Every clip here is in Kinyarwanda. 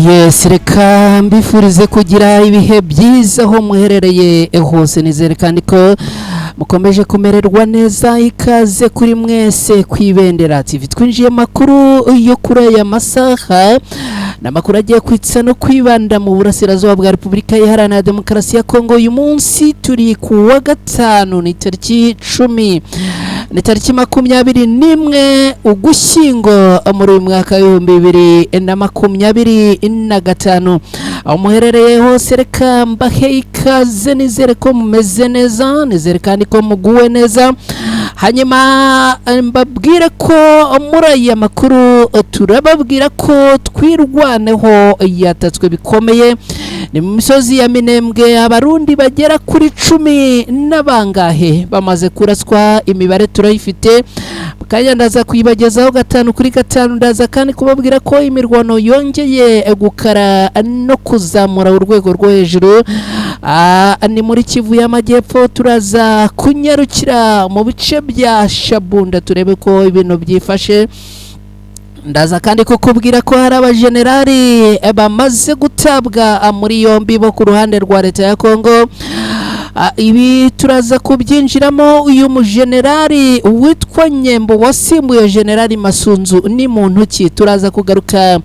Yes, reka mbifurize kugira ibihe byiza aho muherereye hose, nizere kandi ko mukomeje kumererwa neza. Ikaze kuri mwese kwibendera TV. Twinjiye makuru yo kuri aya masaha, namakuru agiye kwitsa no kwibanda mu burasirazuba bwa Repubulika Iharanira Demokarasi ya Kongo. Uyu munsi turi ku wa gatanu, ni tariki 10, ni tariki 21 Ugushyingo muri uyu mwaka wa 2025. aho muherereye hose reka mbahe ikaze, nizere ko mumeze neza, nizere kandi ko muguwe neza. Hanyuma mbabwire ko muri aya makuru turababwira ko twirwaneho yatatswe bikomeye ni mu misozi ya Minembwe. Abarundi bagera kuri 10 n'abangahe bamaze kuraswa, imibare turayifite kandi ndaza kuyibagezaho gatanu kuri gatanu. Ndaza kandi kubabwira ko imirwano yongeye gukara no kuzamura urwego rwo hejuru ni muri Kivu y'Amajyepfo. Turaza kunyarukira mu bice bya Shabunda turebe ko ibintu byifashe. Ndaza kandi kukubwira ko hari abajenerali bamaze gutabwa muri yombi bo ku ruhande rwa leta ya Kongo. Ibi turaza kubyinjiramo. Uyu mujenerali witwa Nyembo wasimbuye Generali Masunzu ni muntu ki? Turaza kugaruka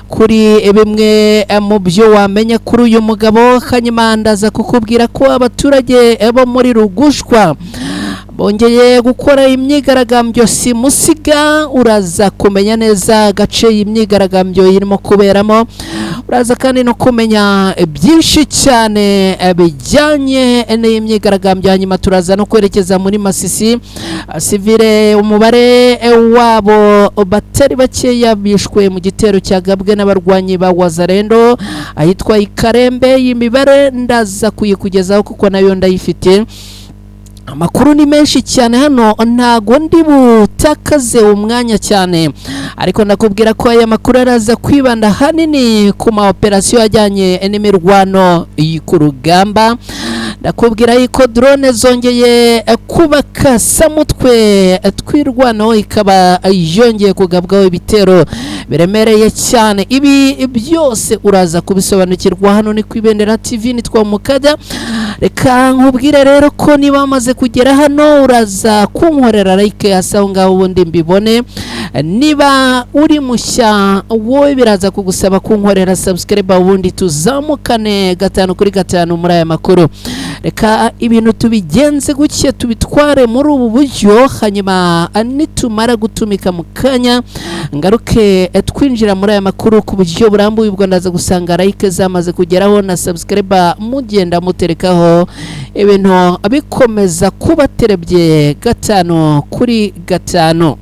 kuri bimwe mu byo wamenya kuri uyu mugabo. Hanyuma ndaza kukubwira ko abaturage bo muri Rugushwa bongeye gukora imyigaragambyo simusiga. Uraza kumenya neza agace imyigaragambyo irimo kuberamo. Uraza kandi no kumenya byinshi cyane bijyanye n'imyigaragambyo. Hanyuma turaza no kwerekeza muri Masisi. Civile umubare wabo batari bakeya bishwe mu gitero cyagabwe n'abarwanyi ba Wazalendo ahitwa Ikarembe. Imibare ndaza kuyikugezaho kuko nayo ndayifite. Amakuru ni menshi cyane hano, ntago ndi butakaze umwanya cyane, ariko ndakubwira ko aya makuru araza kwibanda hanini ku ma operation ajyanye n'imirwano ku rugamba. Ndakubwira yuko drone zongeye kubaka samutwe twirwano, ikaba yongeye kugabwaho ibitero biremereye cyane. Ibi byose uraza kubisobanukirwa hano ni kwibendera TV. Nitwa Mukada. Reka nkubwire rero ko niba amaze kugera hano uraza kunkorera like hasa ngaho ubundi mbibone. Niba uri mushya wowe biraza kugusaba kunkorera subscribe ubundi tuzamukane gatanu kuri gatanu muri aya makuru. Reka ibintu tubigenze gutya, tubitware muri ubu buryo. Hanyuma nitumara gutumika mu kanya ngaruke twinjira muri aya makuru ku buryo burambuye. Ubwo ndaza gusanga like zamaze kugeraho na subscribe mugenda muterekaho, ibintu bikomeza kuba terebye gatanu kuri gatanu.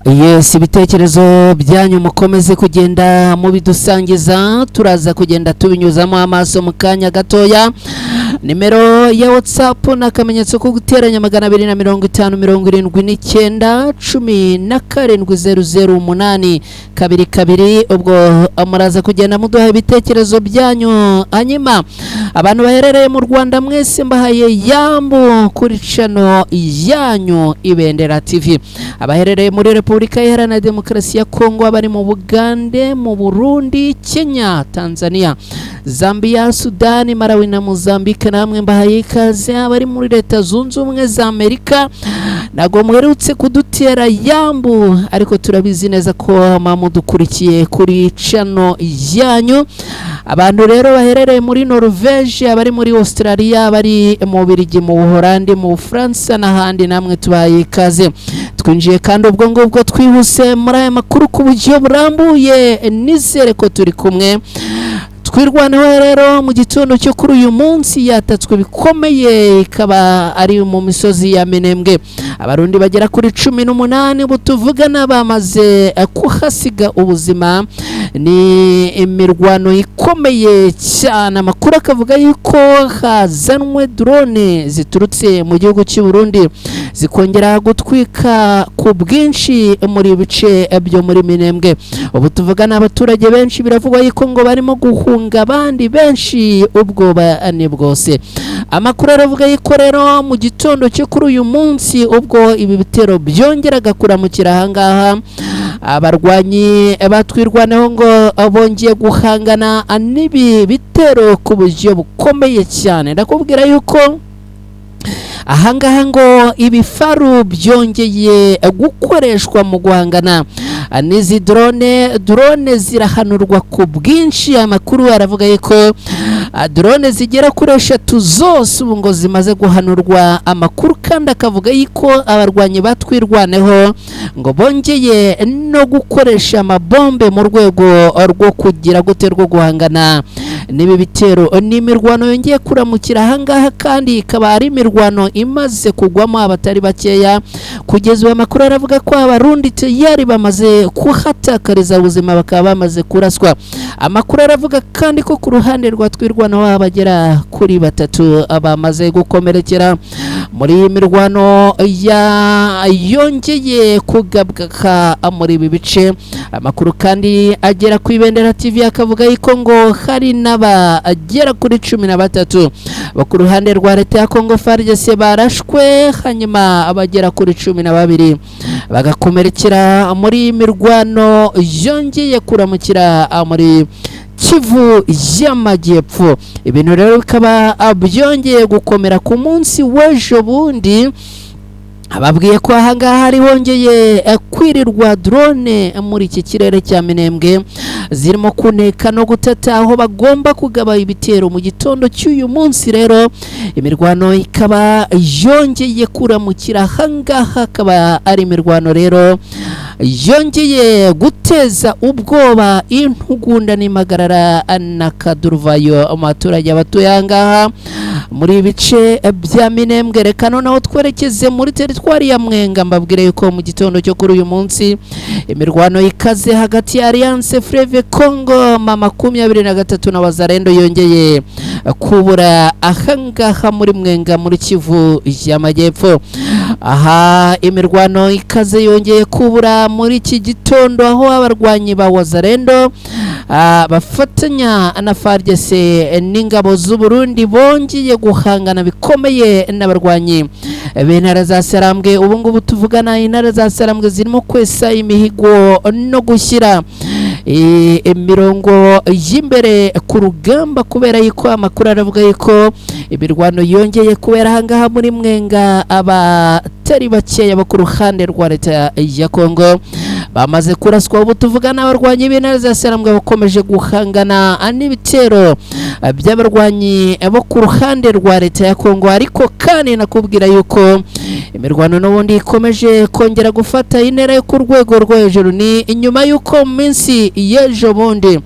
Yes, ibitekerezo byanyu mukomeze kugenda mubidusangiza, turaza kugenda tubinyuzamo amaso mu kanya gatoya. Nimero ya WhatsApp nakamenyetso ko guteranya 250 ubwo amuraza kugenda muduha ibitekerezo byanyu. Hanyuma abantu baherereye mu Rwanda mwese mbahaye yambu kuri channel yanyu Ibendera TV. Abaherereye muri Repubulika Iharanira Demokarasi ya Kongo, abari mu Bugande, mu Burundi, Kenya, Tanzania, Zambia, Sudani, Malawi na Mozambique, namwe mbahaye ikaze. Abari muri Leta Zunze Ubumwe za Amerika nago mwerutse kudutera yambu, ariko turabizi neza ko mamudukurikiye kuri channel yanyu. Abantu rero baherereye muri Norvege, abari muri Australia, abari mu Bubiligi, mu Buholandi, mu Bufaransa n'ahandi, namwe tubahaye ikaze. Twinjiye kandi ubwo ngubwo twihuse muri aya makuru ku buryo burambuye. Nizere ko turi kumwe. Twirwaneho rero mu gitondo cyo kuri uyu munsi yatatswe bikomeye, ikaba ari mu misozi ya Minembwe. Abarundi bagera kuri 18 butuvugana bamaze kuhasiga ubuzima. ni imirwano ikomeye cyane. Amakuru akavuga yuko hazanwe drone ziturutse mu gihugu cy'u Burundi zikongera gutwika ku bwinshi muri bice byo muri Minembwe. Ubu tuvugana abaturage benshi biravugwa yuko ngo barimo guhunga abandi benshi ubwoba ni bwose. Amakuru aravuga yuko rero mu gitondo cyo kuri uyu munsi ubwo ibi bitero byongeraga kuramukira ahangaha, abarwanyi batwirwanaho ngo bongeye guhangana n'ibi bitero ku buryo bukomeye cyane. Ndakubwira yuko ahangaha ngo ibifaru byongeye gukoreshwa mu guhangana n'izi drone zirahanurwa ku bwinshi. Amakuru aravuga yuko drone zigera kuri 3 zose ubu ngo zimaze guhanurwa. Amakuru kandi akavuga yuko abarwanyi batwirwaneho ngo bongeye no gukoresha amabombe mu rwego rwo kugira guterwa guhangana n'ibi bitero. N'imirwano yongeye kuramukira ahangaha kandi ikaba ari imirwano imaze kugwamo abatari bakeya. Kugeza ubu amakuru aravuga ko abarundi yari bamaze kuhatakariza ubuzima bakaba bamaze kuraswa. Amakuru aravuga kandi ko ku ruhande rwa twirwanaho abagera kuri 3 bamaze gukomerekera muri iyi mirwano yongeye kugabwa muri ibi bice. Amakuru kandi agera ku Ibendera TV akavuga yuko ngo hari n'abagera kuri 13 ku ruhande rwa leta ya Kongo FARDC barashwe, hanyuma abagera kuri 12 bagakomerekera muri mirwano yongeye kuramukira muri Kivu y'Amajyepfo. Ibintu rero bikaba byongeye gukomera ku munsi w'ejo bundi. Ababwiye ko ahangaha hari hongeye kwirirwa drone muri iki kirere cya Minembwe zirimo kuneka no gutata aho bagomba kugaba ibitero mu gitondo cy'uyu munsi. Rero imirwano ikaba yongeye kuramukira ahangaha, akaba ari imirwano rero yongeye guteza ubwoba, intugunda n'impagarara n'akaduruvayo abaturage batuye ahangaha muri ibice bya Minembwe. Reka noneho twerekeze muri teritwari ya Mwenga. Mbabwire yuko mu gitondo cyo kuri uyu munsi imirwano ikaze hagati ya Alliance Fleuve Congo mama 23 na Wazalendo yongeye kubura ahangaha muri Mwenga muri Kivu y'Amajyepfo. Aha imirwano ikaze yongeye kubura muri iki gitondo aho abarwanyi ba Wazalendo bafatanya na FARDC n'ingabo z'u Burundi bongeye guhangana bikomeye n'abarwanyi b'intara za Sarambwe. Ubu ngubu tuvugana intara za Sarambwe zirimo kwesa imihigo no gushyira imirongo y'imbere ku rugamba, kubera yuko amakuru aravuga yuko imirwano yongeye kubera ahangaha muri Mwenga. Abatari bakeya bo ku ruhande rwa leta ya Kongo bamaze kuraswa. Ubu tuvugana abarwanyi b'intara za Sarambwe bakomeje guhangana n'ibitero by'abarwanyi bo ku ruhande rwa leta ya Kongo. Ariko kandi nakubwira yuko imirwano n'ubundi ikomeje kongera gufata intera yo ku rwego rwo hejuru. Ni inyuma yuko mu minsi y'ejo bundi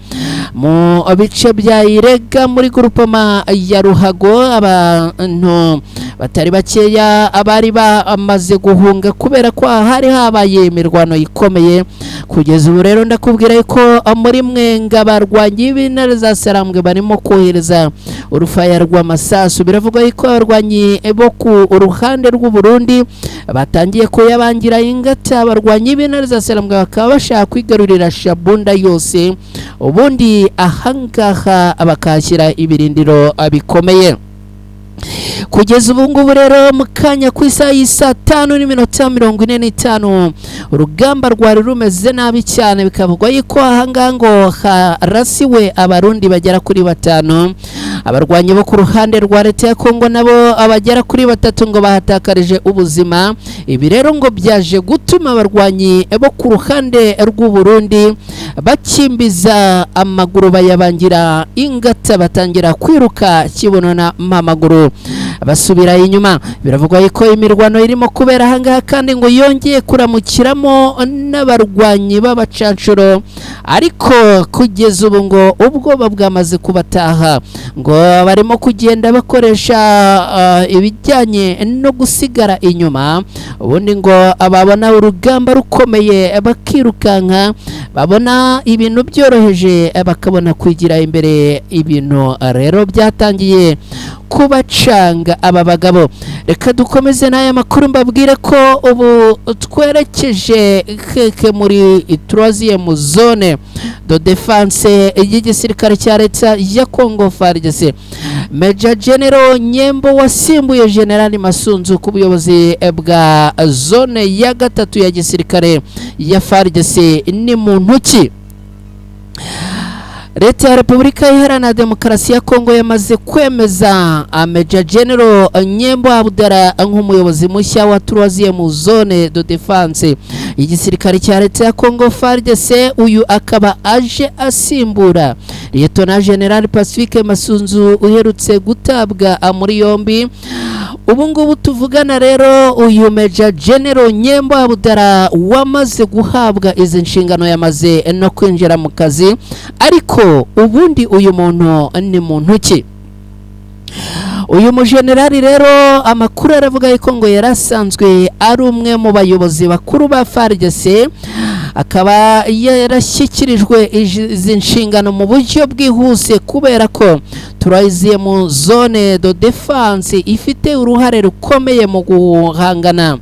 mu bice bya Irega muri grupama ya Ruhago abantu batari bakeya abari bamaze guhunga kubera ko hari habaye imirwano ikomeye. Kugeza ubu rero ndakubwira yuko muri Mwenga barwanyi b'intare za Sarambwe barimo kohereza urufaya rw'amasasu. Biravuga yuko abarwanyi bo ku ruhande rw'u Burundi batangiye kuyabangira ingata. Abarwanyi b'intare za Sarambwe bakaba bashaka kwigarurira Shabunda yose, ubundi ahangaha bakashyira ibirindiro bikomeye. Kugeza ubu ngubu rero mu kanya ku isaha y'isa 5:45 urugamba rwari rumeze nabi cyane. Bikavugwa yuko ahangaha ngo harasiwe abarundi bagera kuri 5. Abarwanyi bo ku ruhande rwa leta ya Kongo nabo abagera kuri 3 ngo bahatakarije ubuzima. Ibi rero ngo byaje gutuma abarwanyi bo ku ruhande rw'u Burundi bakimbiza amaguru bayabangira ingata batangira kwiruka kibonona mamaguru. basubira inyuma. Biravugwa ko imirwano irimo kubera ahangaha kandi ngo yongeye kuramukiramo n'abarwanyi b'abacancuro, ariko kugeza ubu ngo ubwoba bwamaze kubataha, ngo barimo kugenda bakoresha ibijyanye no gusigara inyuma, ubundi ngo ababona urugamba rukomeye bakirukanka, babona ibintu byoroheje bakabona kwigira imbere. Ibintu rero byatangiye kubacanga aba bagabo. Reka dukomeze n'aya makuru mbabwire ko ubu twerekeje keke muri 3e zone de defense y'igisirikare cya leta ya Congo FARDC. Major General Nyembo wasimbuye General Masunzu ku buyobozi bwa zone ya 3 ya gisirikare ya FARDC ni muntu ki? Leta ya Repubulika Iharanira Demokarasi ya Kongo yamaze kwemeza Major General Nyembo Abdara nk'umuyobozi mushya wa 3e zone de defense igisirikare cya leta ya Kongo FARDC. Uyu akaba aje asimbura Lieutenant General Pacifique Masunzu uherutse gutabwa muri yombi. Ubu ngubu tuvugana rero uyu Major General Nyembo Abdara wamaze guhabwa izi nshingano yamaze no kwinjira mu kazi, ariko ubundi uyu muntu ni muntu ki? Uyu mujenerali rero amakuru aravuga ko ngo yarasanzwe ari umwe mu bayobozi bakuru ba FARDC, akaba yarashyikirijwe izi nshingano mu buryo bwihuse kubera ko turaziye mu zone de defense ifite uruhare rukomeye mu guhangana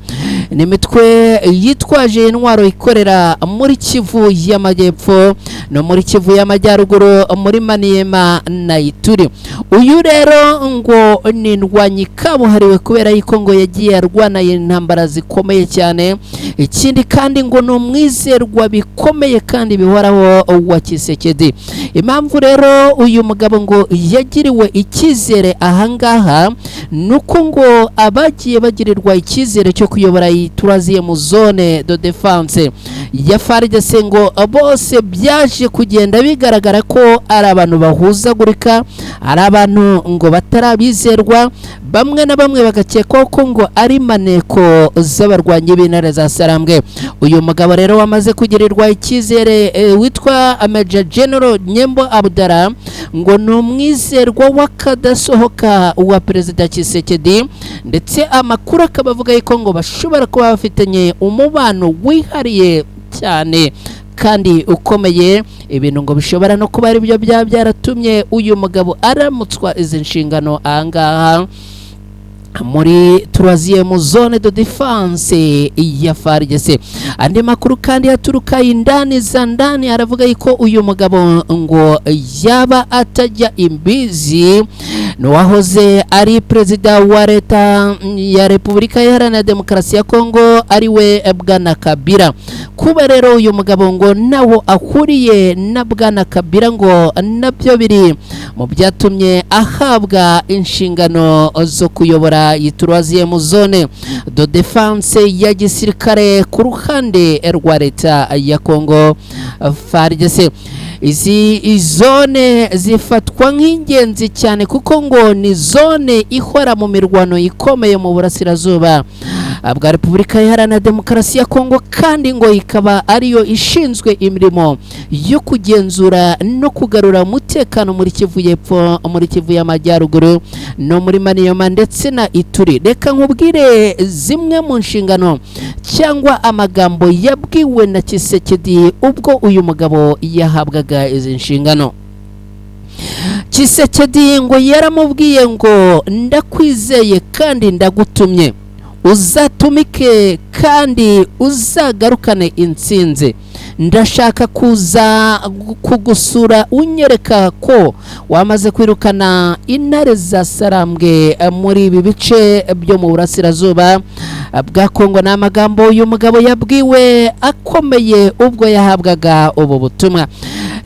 n'imitwe yitwaje intwaro ikorera muri Kivu y'Amajyepfo no muri Kivu y'Amajyaruguru, muri Maniema na Ituri. Uyu rero ngo ni ndwanyi kabuhariwe kubera yuko ngo yagiye arwana intambara zikomeye cyane. Ikindi kandi ngo no mwizerwa bikomeye kandi bihoraho wa Kisekedi. Impamvu rero uyu mugabo ngo yagiriwe icyizere ahangaha nuko ngo abagiye bagirirwa icyizere cyo kuyobora turaziye mu zone de defense ya FARDC ngo bose byaje kugenda bigaragara ko ari abantu bahuzagurika, ari abantu ngo batarabizerwa, bamwe na bamwe bagakeka ko ngo ari maneko z'abarwanyi b'intare za Sarambwe. Uyu mugabo rero wamaze kugirirwa icyizere witwa Major General Nyembo Abdara ngo ni umwizerwa w'akadasohoka wa Perezida Tshisekedi, ndetse amakuru akaba avuga yuko ngo bashobora kuba bafitanye umubano wihariye cyane kandi ukomeye. Ibintu ngo bishobora no kuba ari byo byaratumye uyu mugabo aramutswa izi nshingano ahangaha muri 3e zone de defense ya FARDC. Andi makuru kandi yaturuka indani za ndani aravuga yuko uyu mugabo ngo yaba atajya imbizi n'uwahoze ari perezida wa leta ya Repubulika Iharanira Demokarasi ya Kongo ariwe Bwana Kabila. Kuba rero uyu mugabo ngo nawo ahuriye na Bwana Kabila ngo nabyo biri mu byatumye ahabwa inshingano zo kuyobora yituraziye mu zone de defense ya gisirikare ku ruhande rwa leta ya Kongo FARDC. Izi zone zifatwa nk'ingenzi cyane kuko ngo ni zone ihora mu mirwano ikomeye mu burasirazuba bwa Repubulika Iharanira Demokarasi ya Kongo, kandi ngo ikaba ariyo ishinzwe imirimo yo kugenzura no kugarura umutekano muri Kivu y'Epfo, muri Kivu y'Amajyaruguru no muri Maniema ndetse na Ituri. Reka nkubwire zimwe mu nshingano cyangwa amagambo yabwiwe na Tshisekedi ubwo uyu mugabo yahabwaga izi nshingano. Tshisekedi ngo yaramubwiye ngo ndakwizeye kandi ndagutumye, uzatumike kandi uzagarukane intsinzi. Ndashaka kuza kugusura unyereka ko wamaze kwirukana intare za Sarambwe muri ibi bice byo mu burasirazuba bwa Kongo. N'amagambo uyu mugabo yabwiwe akomeye ubwo yahabwaga ubu butumwa.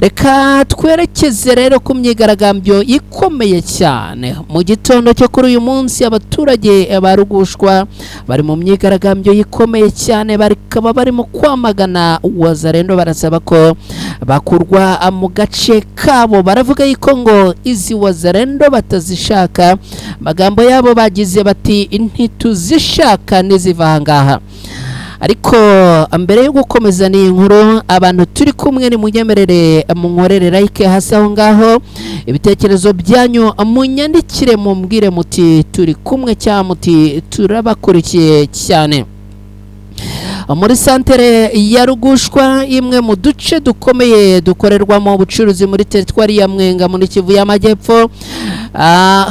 reka twerekeze rero ku myigaragambyo ikomeye cyane mu gitondo cyo kuri uyu munsi. Abaturage barugushwa bari mu myigaragambyo ikomeye cyane, bakaba barimo kwamagana Wazalendo, barasaba ko bakurwa mu gace kabo. Baravuga yuko ngo izi Wazalendo batazishaka, magambo yabo bagize bati ntituzishaka niziva ahangaha. Ariko mbere yo gukomeza ni inkuru, abantu turi kumwe ni munyemerere munkorere like hasi aho ngaho, ibitekerezo byanyu munyandikire, mumbwire muti turi kumwe cyangwa muti turabakurikiye cyane. Muri santere ya Rugushwa, imwe mu duce dukomeye dukorerwamo ubucuruzi muri teritwari ya Mwenga muri Kivu y'Amajyepfo,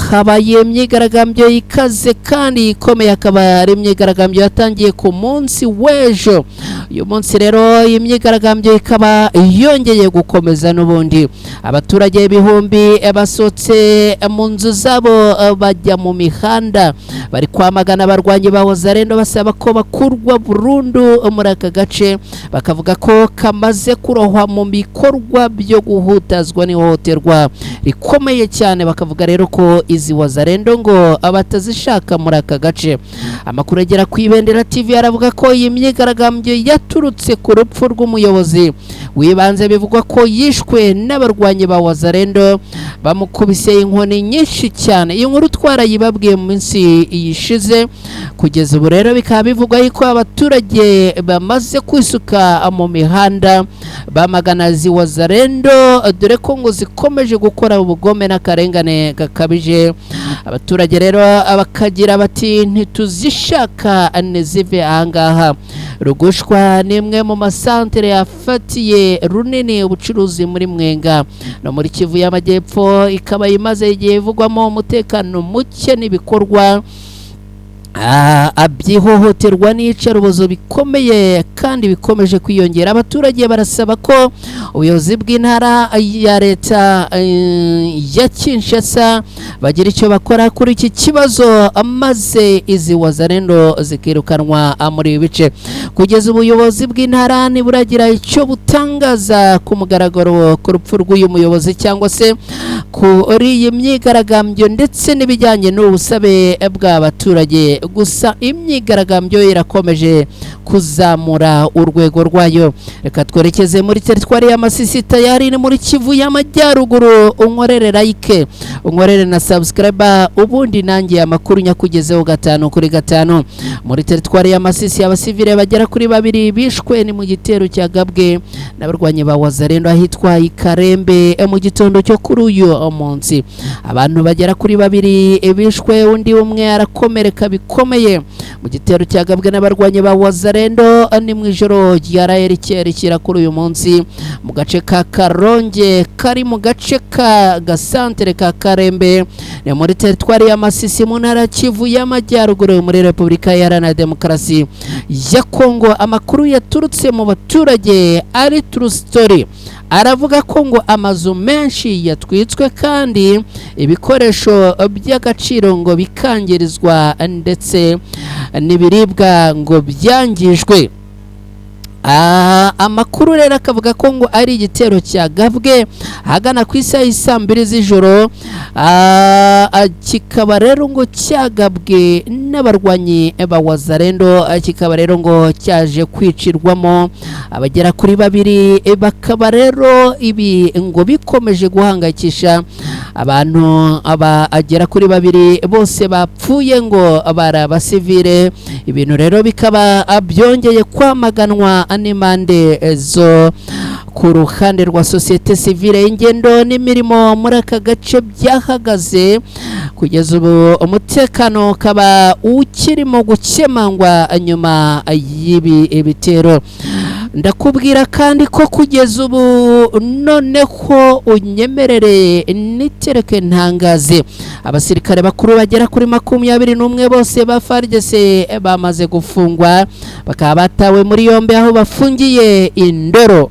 habaye imyigaragambyo ikaze kandi ikomeye. Akaba ari imyigaragambyo yatangiye ku munsi w'ejo. Uyu munsi rero imyigaragambyo ikaba yongeye gukomeza n'ubundi. Abaturage ibihumbi basohotse mu nzu zabo bajya mu mihanda, bari kwamagana abarwanyi ba Wazalendo, basaba ko bakurwa burundu muri aka gace. Bakavuga ko kamaze kurohwa mu bikorwa byo guhutazwa n'ihohoterwa rikomeye cyane. Bakavuga rero ko izi Wazalendo ngo abatazishaka muri aka gace. Amakuru agera ku Ibendera TV aravuga ko iyi myigaragambyo yaturutse ku rupfu rw'umuyobozi wibanze, bivugwa ko yishwe n'abarwanyi ba Wazalendo bamukubise inkoni nyinshi cyane. Iyi nkuru twarayibabwiye mu minsi yishize. Kugeza ubu rero bikaba bivugwa yuko abaturage bamaze kwisuka mu mihanda bamagana izi Wazalendo, dore ko ngo zikomeje gukora ubugome n'akarengane gakabije. Abaturage rero bakagira bati ntituzishaka nizive ahangaha. Rugushwa ni imwe mu masantere yafatiye runini ubucuruzi muri Mwenga no muri Kivu y'Amajyepfo, ikaba imaze igihe ivugwamo umutekano muke n'ibikorwa abyihohoterwa n'iyicarubozo bikomeye kandi bikomeje kwiyongera. Abaturage barasaba ko ubuyobozi bw'intara ya leta ya Kinshasa bagira icyo bakora kuri iki kibazo, maze izi Wazalendo zikirukanwa muri ibi bice. Kugeza ubuyobozi bw'intara ntiburagira icyo butangaza ku mugaragaro ku rupfu rw'uyu muyobozi cyangwa se kuri iyi myigaragambyo ndetse n'ibijyanye n'ubusabe bw'abaturage. Gusa imyigaragambyo irakomeje kuzamura urwego rwayo. Reka twerekeze muri teritwari ya Masisi, tayari ni muri Kivu y'Amajyaruguru. Unkorere like, unkorere na subscribe, ubundi nanjye amakuru nyakugezeho 5 kuri 5. Muri teritwari ya Masisi abasivile bagera kuri 2 bishwe ni mu gitero cyagabwe n'abarwanyi ba Wazalendo ahitwa Ikarembe mu gitondo cyo kuri uyu munsi. Abantu bagera kuri 2 bishwe, undi umwe arakomereka bikomeye mu gitero cyagabwe n'abarwanyi ba Wazalendo ni mu ijoro ryarayerekera kuri uyu munsi mu gace ka Karonge kari mu gace ka gasantere ka Karembe ni muri teritwari ya Masisi mu ntara Kivu y'Amajyaruguru muri Repubulika Iharanira Demokarasi ya Kongo. Amakuru yaturutse mu baturage ari true story, aravuga ko ngo amazu menshi yatwitswe kandi ibikoresho by'agaciro ngo bikangirizwa ndetse n'ibiribwa ngo byangijwe. Amakuru rero akavuga ko ngo ari igitero cyagabwe hagana ku isaha y'isa 2 z'ijoro, kikaba rero ngo cyagabwe n'abarwanyi ba Wazalendo, kikaba rero ngo cyaje kwicirwamo abagera kuri 2. Bakaba rero ibi ngo bikomeje guhangayikisha abantu agera kuri 2 bose bapfuye ngo barabasivile. Ibintu rero bikaba byongeye kwamaganwa n'imande zo ku ruhande rwa societe civile. Ingendo n'imirimo muri aka gace byahagaze kugeza ubu, umutekano kaba ukirimo gukemangwa nyuma y'ibi bitero. Ndakubwira kandi ko kugeza ubu noneho unyemerere nitereke ntangaze abasirikare bakuru bagera kuri 21 bose ba FARDC bamaze gufungwa, bakaba batawe muri yombi aho bafungiye Indoro.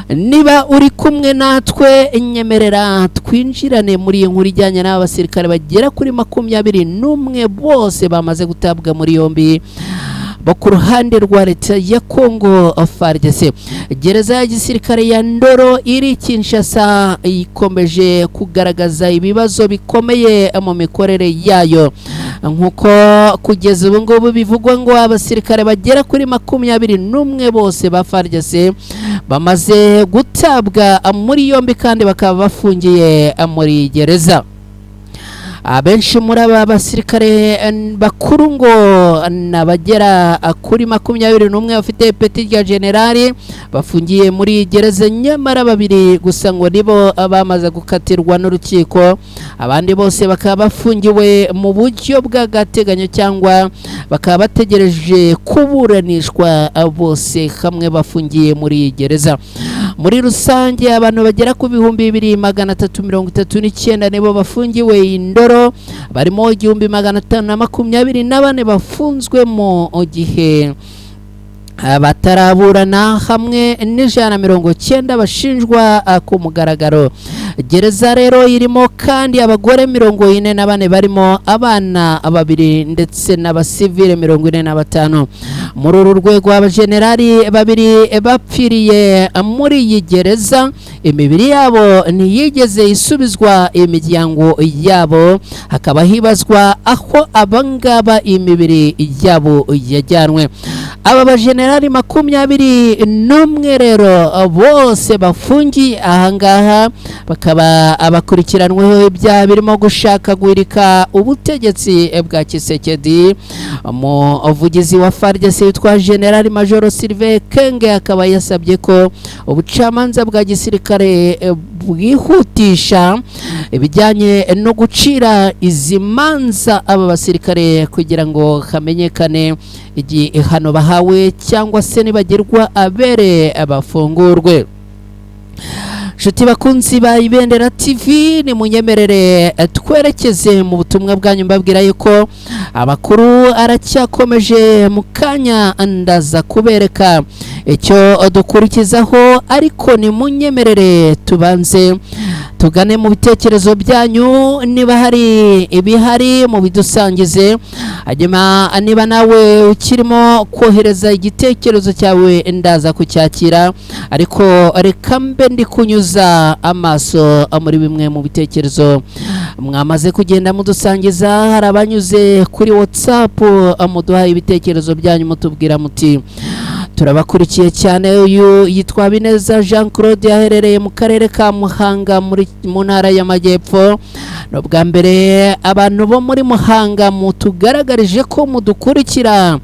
Niba uri kumwe natwe nyemerera twinjirane muri iyi nkuru ijyanye n'abasirikare bagera kuri 21 bose bamaze gutabwa muri yombi bo ku ruhande rwa leta ya Kongo FARDC. Gereza ya gisirikare ya Ndoro iri Kinshasa ikomeje kugaragaza ibibazo bikomeye mu mikorere yayo, nkuko kugeza ubu ngubu bivugwa ngo abasirikare bagera kuri 21 bose ba FARDC bamaze gutabwa muri yombi kandi bakaba bafungiye muri gereza. Abenshi muri aba basirikare bakuru ngo nabagera kuri 21 bafite peti rya generali bafungiye muri gereza, nyamara babiri gusa ngo nibo bamaze gukatirwa n'urukiko, abandi bose bakaba bafungiwe mu buryo bw'agateganyo cyangwa bakaba bategereje kuburanishwa, bose hamwe bafungiye muri gereza. Muri rusange abantu bagera ku 2339 nibo bafungiwe Indoro, barimo 1524 bafunzwe mu gihe bataraburana hamwe n'190 bashinjwa ku mugaragaro. Gereza rero irimo kandi abagore 44 barimo abana babiri ndetse n'abasivile 45. Muri uru rwego abajenerali babiri bapfiriye muri iyi gereza, imibiri yabo ntiyigeze isubizwa imiryango yabo, hakaba hibazwa aho abangaba imibiri yabo yajyanwe. Aba bajenerali 21 rero bose bafungiye ahangaha bakaba abakurikiranweho ibyaha birimo gushaka guhirika ubutegetsi bwa Kisekedi. Umuvugizi wa FARDC witwa General Major Sylvain Kenge akaba yasabye ko ubucamanza bwa gisirikare bwihutisha ibijyanye no gucira izi manza aba basirikare kugira ngo hamenyekane igihano bahawe cyangwa se nibagirwa abere abafungurwe. Nshuti bakunzi ba Ibendera TV, ni munyemerere twerekeze mu butumwa bwanyu mbabwira yuko abakuru aracyakomeje mu kanya ndaza kubereka icyo dukurikizaho, ariko ni munyemerere tubanze tugane mu bitekerezo byanyu, niba hari ibihari mu bidusangize, hanyuma niba nawe ukirimo kohereza igitekerezo cyawe ndaza kucyakira, ariko reka mbe ndi kunyuza amaso muri bimwe mu bitekerezo mwamaze kugenda mudusangiza. Hari abanyuze kuri WhatsApp muduha ibitekerezo byanyu mutubwira muti turabakurikiye cyane. Uyu yitwa Bineza Jean Claude yaherereye mu karere ka Muhanga mu ntara y'Amajyepfo. No bwa mbere abantu bo muri Muhanga mutugaragarije ko mudukurikira,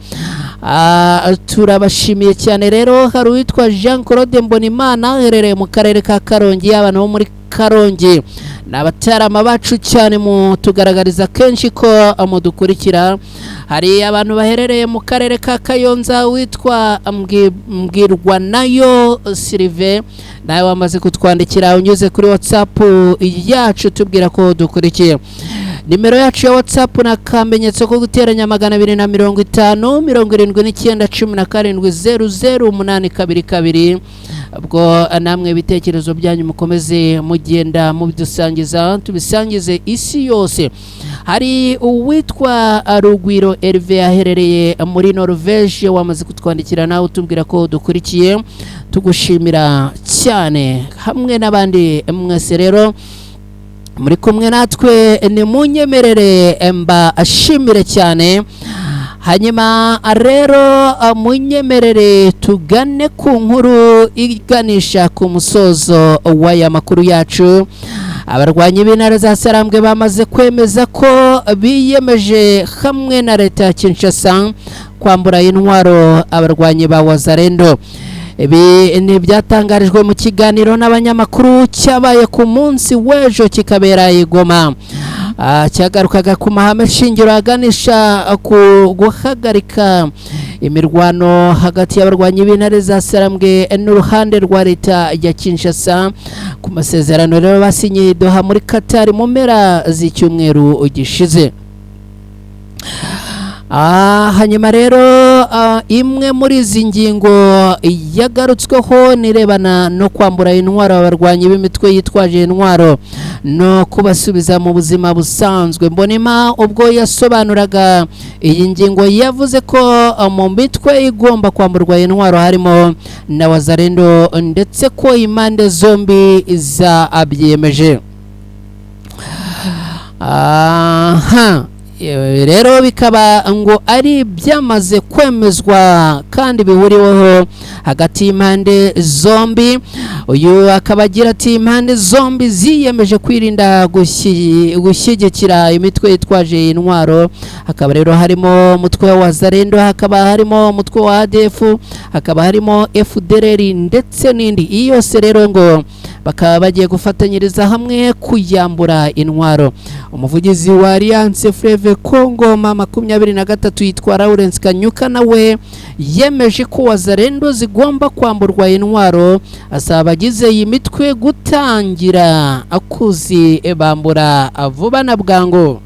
turabashimiye cyane. Rero hari uwitwa Jean Claude Mbonimana aherereye mu karere ka Karongi. Abantu bo muri Karongi n'abatarama bacu cyane mutugaragariza kenshi ko mudukurikira. Hari abantu baherereye mu karere ka Kayonza witwa Mbwirwa nayo Sylvain, nawe wamaze kutwandikira unyuze kuri WhatsApp yacu tubwira ko dukurikiye. Nimero yacu ya WhatsApp na kamenyetso ko guteranya 250 7917000822. Ubwo namwe bitekerezo byanyu mukomeze mugenda mubidusangiza, tubisangize isi yose. Hari uwitwa Rugwiro Hervé aherereye muri Norvège, wamaze kutwandikira nawe utubwira ko dukurikiye, tugushimira cyane hamwe n'abandi mwese. Rero muri kumwe natwe, ni munyemerere mba ashimire cyane. Hanyuma rero munyemerere tugane ku nkuru iganisha ku musozo w'aya makuru yacu. Abarwanyi b'intara za Sarambwe bamaze kwemeza ko biyemeje hamwe na leta ya Kinshasa kwambura intwaro abarwanyi ba Wazalendo. Ibi ni byatangarijwe mu kiganiro n'abanyamakuru cyabaye ku munsi w'ejo kikabera i Goma. Cyagarukaga ku mahame shingiro aganisha ku guhagarika imirwano hagati y'abarwanyi b'intare za Sarambwe n'uruhande rwa leta ya Kinshasa ku masezerano rero basinye Doha muri Qatar mu mpera z'icyumweru gishize. hanyuma rero imwe muri izi ngingo yagarutsweho nirebana no kwambura intwaro abarwanyi b'imitwe yitwaje intwaro no kubasubiza mu buzima busanzwe. Mbonimpa ubwo yasobanuraga iyi ngingo yavuze ko mu mitwe igomba kwamburwa intwaro harimo na Wazalendo ndetse ko impande zombi zabyemeje. Rero bikaba ngo ari byamaze kwemezwa kandi bihuriweho hagati y'impande zombi. Uyu akaba agira ati impande zombi ziyemeje kwirinda gushyigikira imitwe yitwaje intwaro. Hakaba rero harimo umutwe wa Wazalendo, hakaba harimo umutwe wa ADF, hakaba harimo FDLR ndetse n'indi. Iyo yose rero ngo bakaba bagiye gufatanyiriza hamwe kuyambura intwaro. Umuvugizi wa Alliance Fleuve Congo mama 23 yitwa Lawrence Kanyuka nawe yemeje ko Wazalendo zigomba kwamburwa intwaro, asaba abagize iyi mitwe gutangira akuzi bambura vuba na bwangu.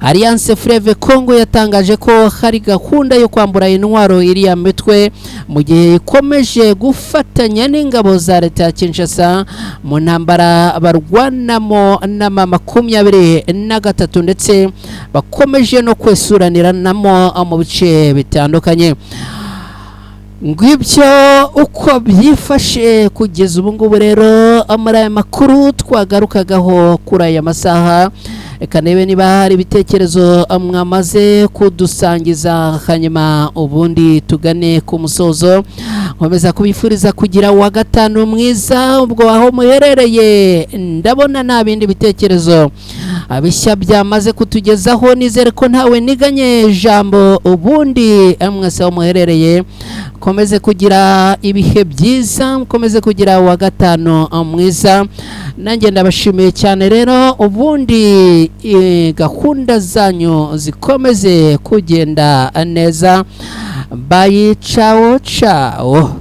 Alliance Fleuve Congo yatangaje ko hari gahunda yo kwambura intwaro iriya mitwe mu gihe ikomeje gufatanya n'ingabo za leta ya Kinshasa mu ntambara barwanamo na 23 ndetse bakomeje no kwesuraniramo mu bice bitandukanye. Ngibyo uko byifashe kugeza ubu ngubu rero muri aya makuru twagarukagaho kuri aya masaha. Reka nebe niba hari ibitekerezo mwamaze kudusangiza, hanyuma ubundi tugane ku musozo. Nkomeza kubifuriza kugira wa gatanu mwiza ubwo aho muherereye. Ndabona nta bindi bitekerezo abishya byamaze kutugezaho, nizere ko ntawe niganye ijambo. Ubundi mwese aho muherereye komeze kugira ibihe byiza, komeze kugira wa gatanu mwiza. Nanjye ndabashimiye cyane rero, ubundi gahunda zanyu zikomeze kugenda neza. Bye, ciao ciao.